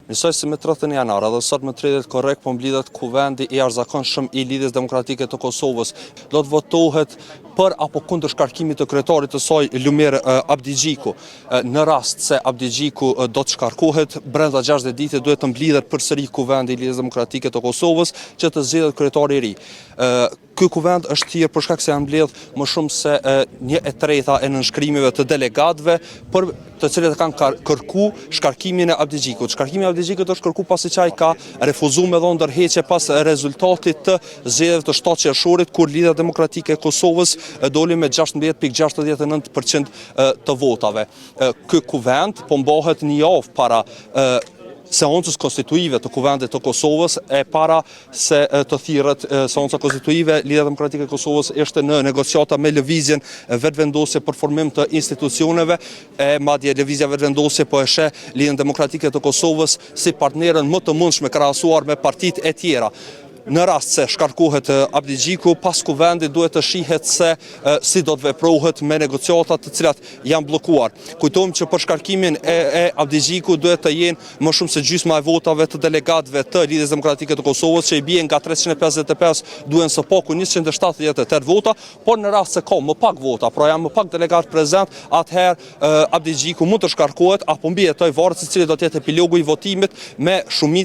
Njësoj si me 30 janar, edhe sot me 30 korrekt po mblidhet kuvendi i jashtëzakonshëm i Lidhjes Demokratike të Kosovës. Do të votohet për apo kundër shkarkimit të kryetarit të saj Lumer Abdigjiku. Në rast se Abdigjiku do të shkarkohet, brenda 60 ditë duhet të mblidhet përsëri kuvendi i Lidhjes Demokratike të Kosovës që të zgjedhet kryetari i ri. Ky kuvend është thirrur për shkak se janë mbledh më shumë se 1/3 e nënshkrimeve të delegatëve për të cilët kanë kërku shkarkimin e Abdigjikut. Shkarkimi i Abdigjikut është kërku pasi që ai ka refuzuar me dhënë ndërheqje pas rezultatit të zgjedhjeve të 7 qershorit, kur Lidhja Demokratike e Kosovës doli me 16.69% të votave. Ky kuvend po mbahet një javë para seancës konstituive të kuvendit të Kosovës, e para se të thirret seanca konstituive. Lidhja Demokratike e Kosovës ishte në negociata me lëvizjen vetëvendosje për formim të institucioneve, e madje lëvizja vetëvendosje po e sheh Lidhjen Demokratike të Kosovës si partnerën më të mundshme krahasuar me partitë e tjera. Në rast se shkarkohet Abdigjiku, pas kuvendit duhet të shihet se si do të veprohet me negociatat të cilat janë bllokuar. Kujtojmë që për shkarkimin e Abdigjiku duhet të jenë më shumë se gjysma e votave të delegatëve të Lidhjes Demokratike të Kosovës, që i bien nga 355 duhen së paku 178 vota, por në rast se ka më pak vota, pra janë më pak delegatë prezent, atëherë Abdigjiku mund të shkarkohet apo mbi ato varet se cili do të jetë epilogu i votimit me shumicë